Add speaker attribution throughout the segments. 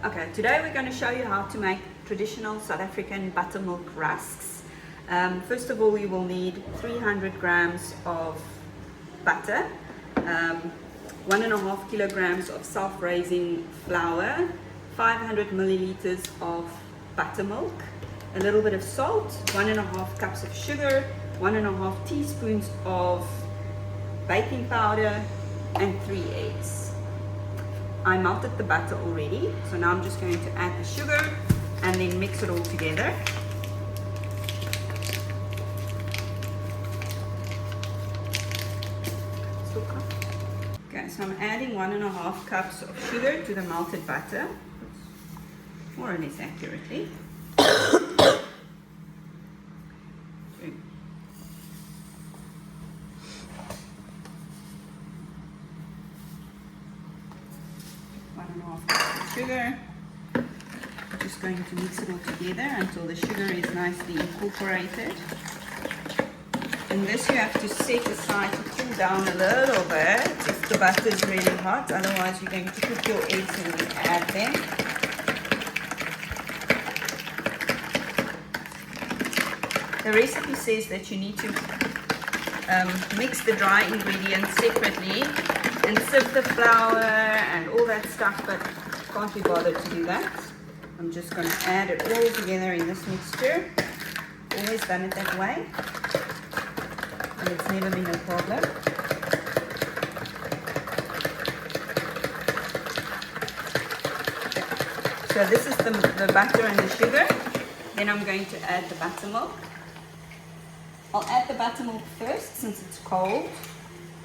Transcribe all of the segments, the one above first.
Speaker 1: Okay, today we're going to show you how to make traditional South African buttermilk rusks. First of all, we will need 300 grams of butter, 1.5 kilograms of self-raising flour, 500 milliliters of buttermilk, a little bit of salt, 1.5 cups of sugar, 1.5 teaspoons of baking powder, and 3 eggs. I melted the butter already, so now I'm just going to add the sugar and then mix it all together. Okay, so I'm adding 1.5 cups of sugar to the melted butter, more or less accurately. Sugar. I'm just going to mix it all together until the sugar is nicely incorporated. And this you have to set aside to cool down a little bit if the butter is really hot, otherwise you're going to cook your eggs and then add them. The recipe says that you need to mix the dry ingredients separately and sieve the flour and all that stuff, but can't be bothered to do that. I'm just going to add it all together in this mixture. Always done it that way, and it's never been a problem. So this is the butter and the sugar. Then I'm going to add the buttermilk. I'll add the buttermilk first since it's cold,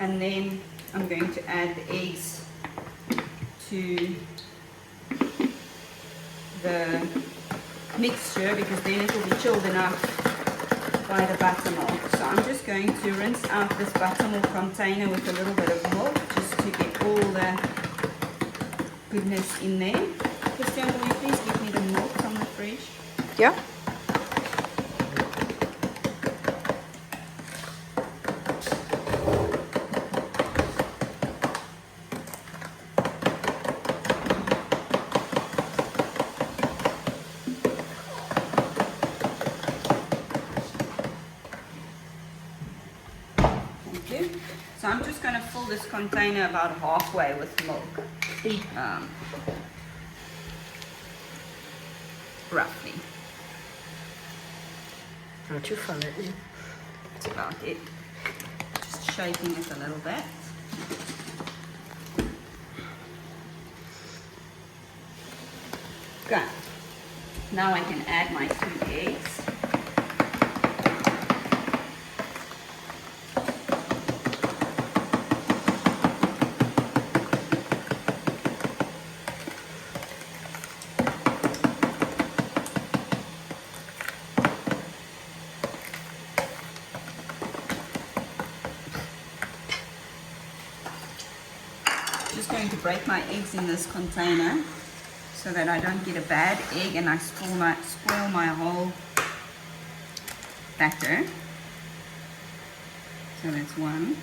Speaker 1: and then I'm going to add the eggs to the mixture because then it will be chilled enough by the buttermilk. So I'm just going to rinse out this buttermilk container with a little bit of milk just to get all the goodness in there. Christian, will you please give me the milk from the fridge?
Speaker 2: Yeah.
Speaker 1: So I'm just going to fill this container about halfway with milk, roughly.
Speaker 2: Not too full, isn't it?
Speaker 1: That's about it. Just shaking it a little bit. Good. Now I can add my 2 eggs. Just going to break my eggs in this container so that I don't get a bad egg and I spoil my whole batter. So that's 1.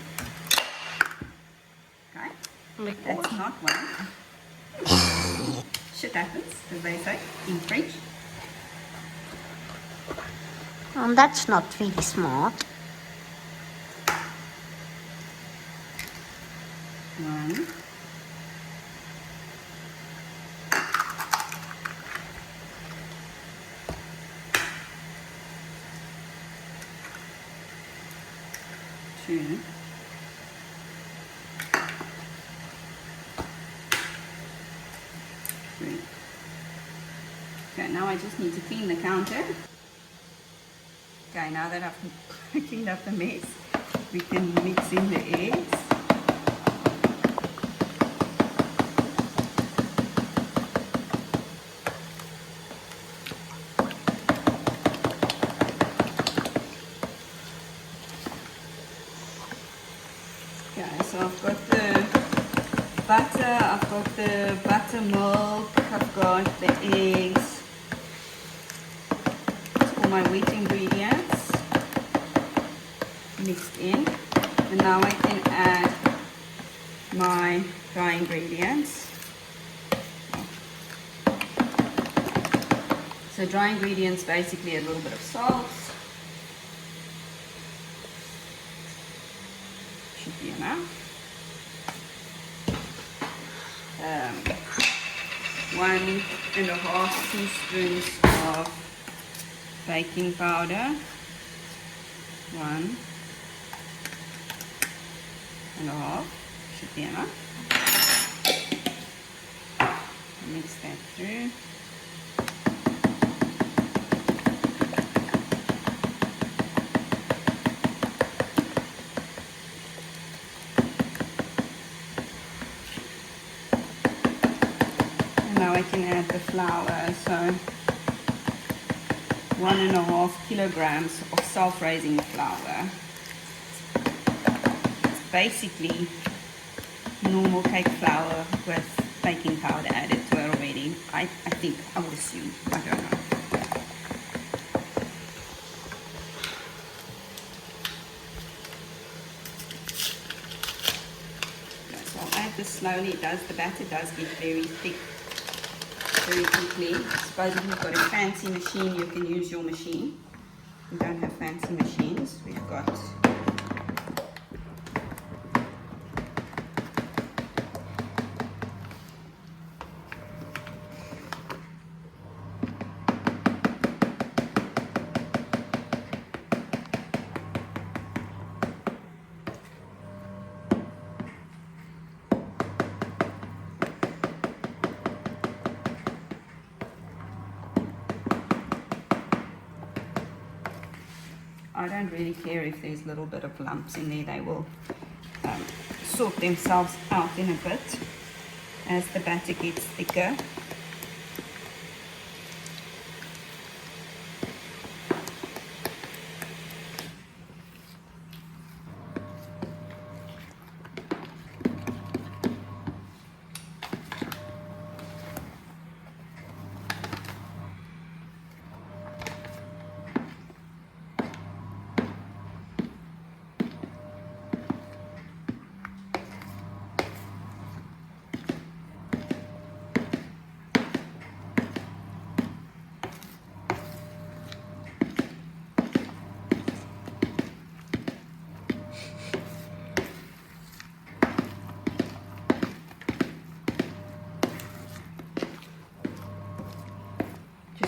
Speaker 1: Okay, that's not 1. Shit happens, as they say in French.
Speaker 2: That's not really smart.
Speaker 1: 1. 2. 3. Okay, now I just need to clean the counter. Okay, now that I've cleaned up the mess, we can mix in the eggs. Okay, so I've got the butter, I've got the buttermilk, I've got the eggs. That's all my wet ingredients mixed in. And now I can add my dry ingredients. So dry ingredients, basically a little bit of salt. Should be enough. 1.5 teaspoons of baking powder. 1.5 should be enough. Mix that through. Now I can add the flour, so 1.5 kilograms of self-raising flour. It's basically normal cake flour with baking powder added to it already. I think, I would assume, I don't know. So I'll add this slowly. The batter does get very thick very quickly. I suppose if you've got a fancy machine, you can use your machine. We don't have fancy machines. We've got I don't really care if there's a little bit of lumps in there. They will sort themselves out in a bit as the batter gets thicker.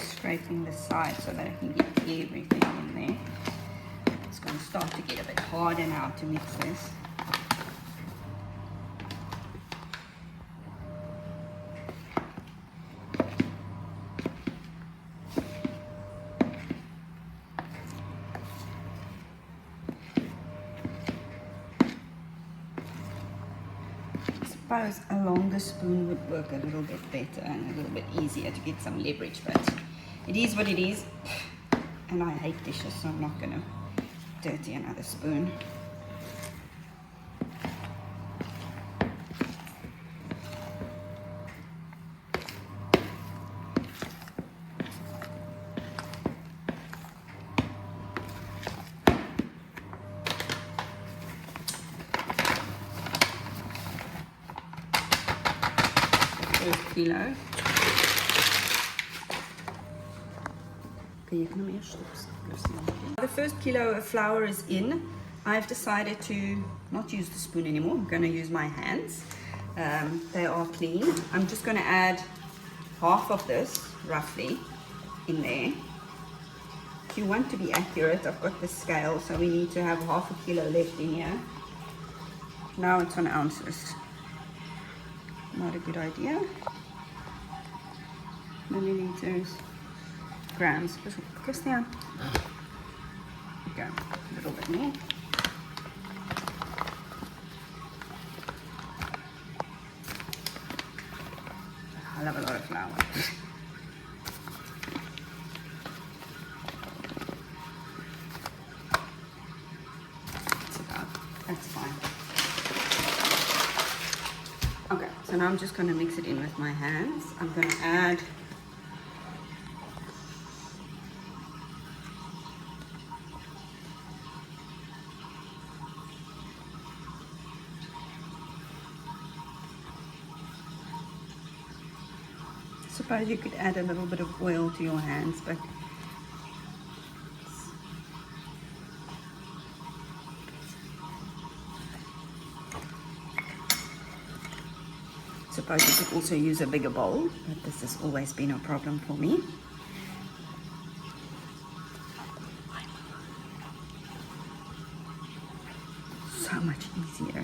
Speaker 1: Scraping the side so that I can get everything in there. It's going to start to get a bit harder now to mix this. I suppose a longer spoon would work a little bit better and a little bit easier to get some leverage, but it is what it is, and I hate dishes, so I'm not going to dirty another spoon. First kilo. The first kilo of flour is in. I've decided to not use the spoon anymore. I'm going to use my hands. They are clean. I'm just going to add half of this, roughly, in there. If you want to be accurate, I've got the scale, so we need to have half a kilo left in here. Now it's on ounces. Not a good idea. Milliliters. Grams. Christian. Okay, a little bit more. I love a lot of flour. That's fine. Okay, so now I'm just going to mix it in with my hands. I'm going to add suppose you could add a little bit of oil to your hands, but suppose you could also use a bigger bowl, but this has always been a problem for me. So much easier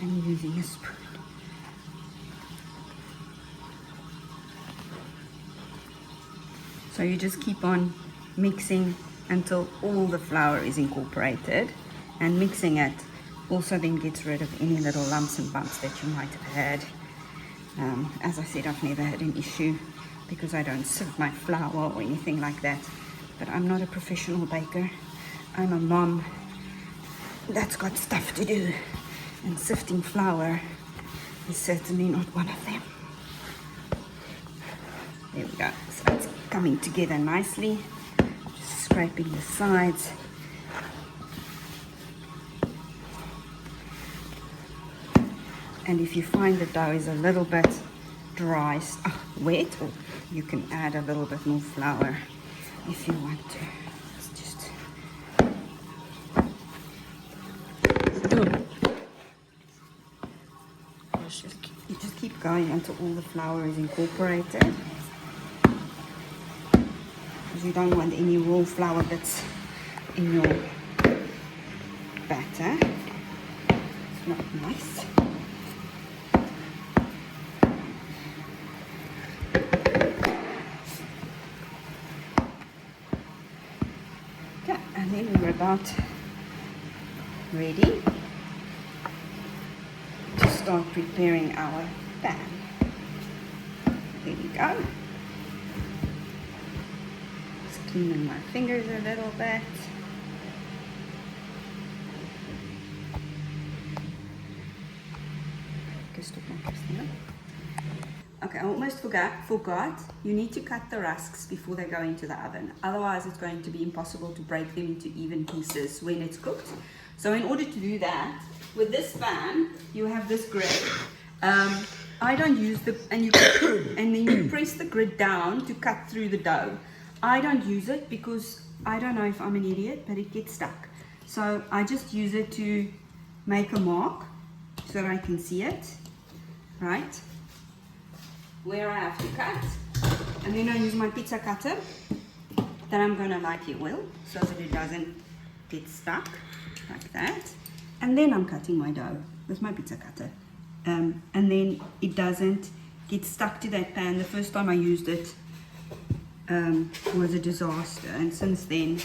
Speaker 1: than using a spoon. So you just keep on mixing until all the flour is incorporated, and mixing it also then gets rid of any little lumps and bumps that you might have had. As I said, I've never had an issue because I don't sift my flour or anything like that, but I'm not a professional baker. I'm a mom that's got stuff to do, and sifting flour is certainly not one of them. There we go. So it's coming together nicely. Just scraping the sides. And if you find the dough is a little bit dry, wet, or you can add a little bit more flour if you want to. It's just you just keep going until all the flour is incorporated, because you don't want any raw flour bits in your batter. It's not nice. Okay, and then we're about ready to start preparing our pan. There we go. Just cleaning my fingers a little bit. Okay, I almost forgot. You need to cut the rusks before they go into the oven. Otherwise, it's going to be impossible to break them into even pieces when it's cooked. So in order to do that, with this pan, you have this grid. I don't use the, and then you press the grid down to cut through the dough. I don't use it because I don't know if I'm an idiot, but it gets stuck. So I just use it to make a mark so that I can see it, right? Where I have to cut. And then I use my pizza cutter that I'm going to lightly oil so that it doesn't get stuck like that. And then I'm cutting my dough with my pizza cutter. And then it doesn't get stuck to that pan. The first time I used it was a disaster, and since then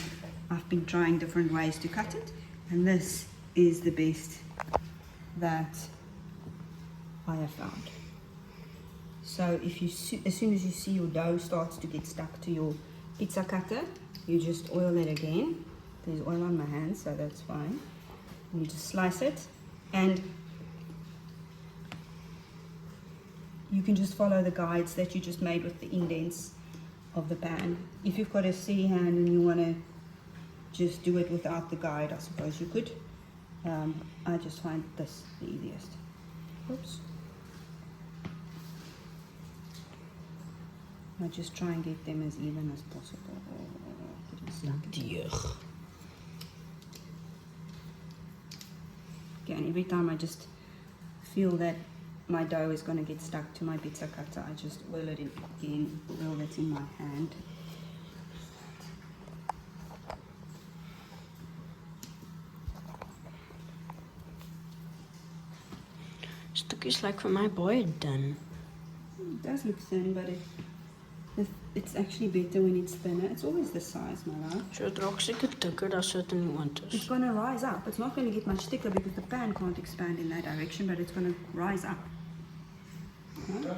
Speaker 1: I've been trying different ways to cut it, and this is the best that I have found. So if you as soon as you see your dough starts to get stuck to your pizza cutter, you just oil it again. There's oil on my hands, so that's fine. And you just slice it, and you can just follow the guides that you just made with the indents of the pan. If you've got a steady hand and you want to just do it without the guide, I suppose you could. I just find this the easiest. Oops. I just try and get them as even as possible. Okay, and every time I just feel that my dough is going to get stuck to my pizza cutter, I just oil it again, oil it in my hand.
Speaker 2: Stukjes like for my boy done.
Speaker 1: It does look thin, but it's actually better when it's thinner. It's always the size, my love.
Speaker 2: So it rocks like a thicker, that's what I want.
Speaker 1: It's going to rise up. It's not going to get much thicker because the pan can't expand in that direction, but it's going to rise up. Huh?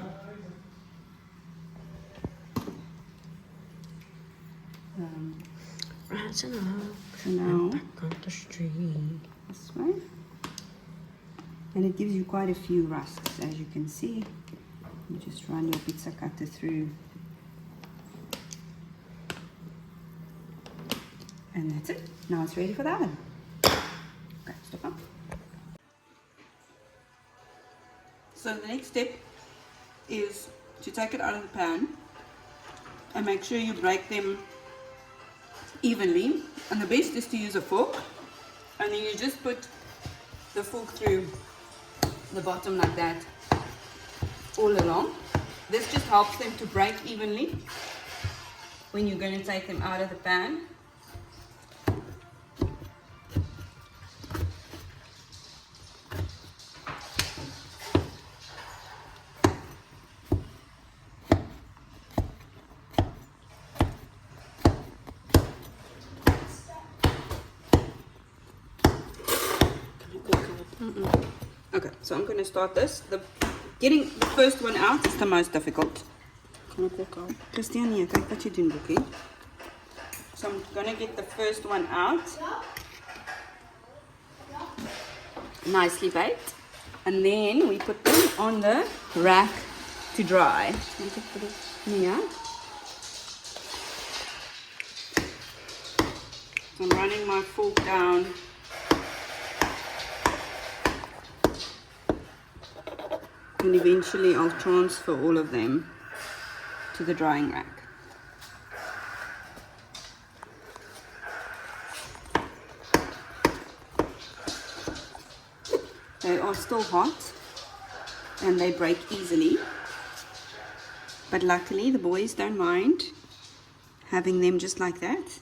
Speaker 2: That's enough.
Speaker 1: So now,
Speaker 2: back on the street.
Speaker 1: This way. And it gives you quite a few rusks, as you can see. You just run your pizza cutter through. And that's it. Now it's ready for the oven. Okay, stop on. So the next step is to take it out of the pan and make sure you break them evenly. And the best is to use a fork, and then you just put the fork through the bottom like that all along. This just helps them to break evenly when you're going to take them out of the pan. Okay, so I'm going to start this. Getting the first one out is the most difficult. Christiane, kyk wat jy doen, Boekie. So I'm going to get the first one out. Nicely baked. And then we put them on the rack to dry. Yeah. So I'm running my fork down. And eventually I'll transfer all of them to the drying rack. They are still hot and they break easily, but luckily the boys don't mind having them just like that.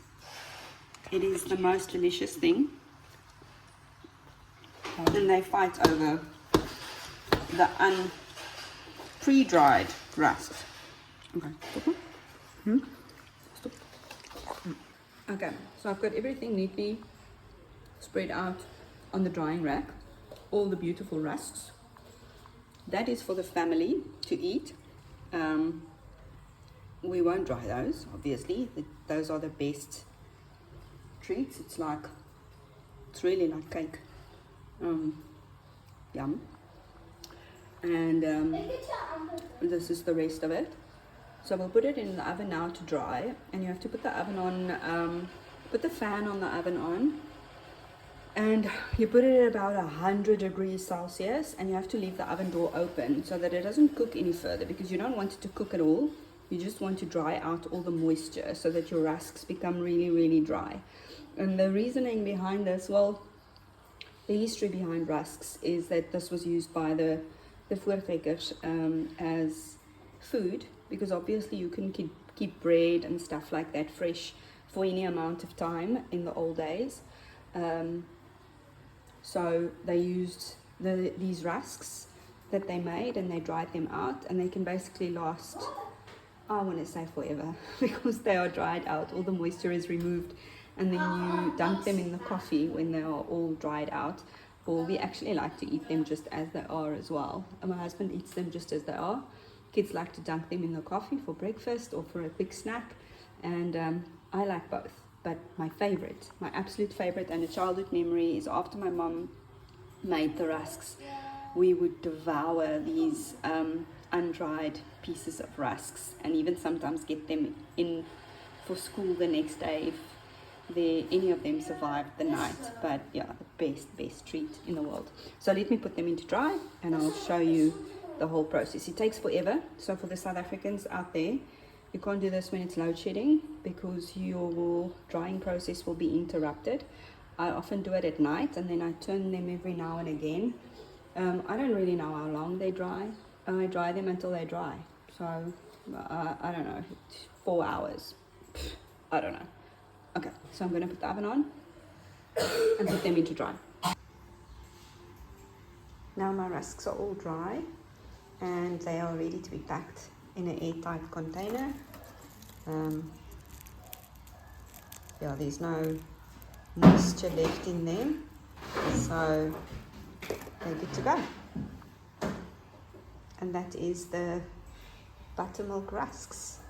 Speaker 1: It is the most delicious thing, and they fight over the pre-dried rusks. Okay. Stop. Okay, so I've got everything neatly spread out on the drying rack. All the beautiful rusks. That is for the family to eat. We won't dry those, obviously. Those are the best treats. It's really like cake. Yum. And this is the rest of it. So we'll put it in the oven now to dry, and you have to put the oven on, put the fan on the oven on, and you put it at about 100 degrees Celsius, and you have to leave the oven door open so that it doesn't cook any further, because you don't want it to cook at all. You just want to dry out all the moisture so that your rusks become really, really dry. And the reasoning behind this, well, the history behind rusks is that this was used by the voortrekkers as food, because obviously you can keep bread and stuff like that fresh for any amount of time in the old days. So they used these rusks that they made, and they dried them out, and they can basically last, I want to say forever, because they are dried out, all the moisture is removed, and then you dunk them in the coffee when they are all dried out. Or we actually like to eat them just as they are as well. And my husband eats them just as they are. Kids like to dunk them in the coffee for breakfast or for a quick snack. And I like both. But my favorite, my absolute favorite, and a childhood memory, is after my mom made the rusks, we would devour these undried pieces of rusks, and even sometimes get them in for school the next day if any of them survived the night. But yeah, the best treat in the world. So let me put them into dry, and I'll show you the whole process. It takes forever. So for the South Africans out there, you can't do this when it's load shedding, because your drying process will be interrupted. I often do it at night, and then I turn them every now and again. I don't really know how long they dry. I dry them until they dry. So I don't know, 4 hours. I don't know. Okay, so I'm going to put the oven on and put them into dry. Now my rusks are all dry, and they are ready to be packed in an airtight container. Yeah, there's no moisture left in them, so they're good to go. And that is the buttermilk rusks.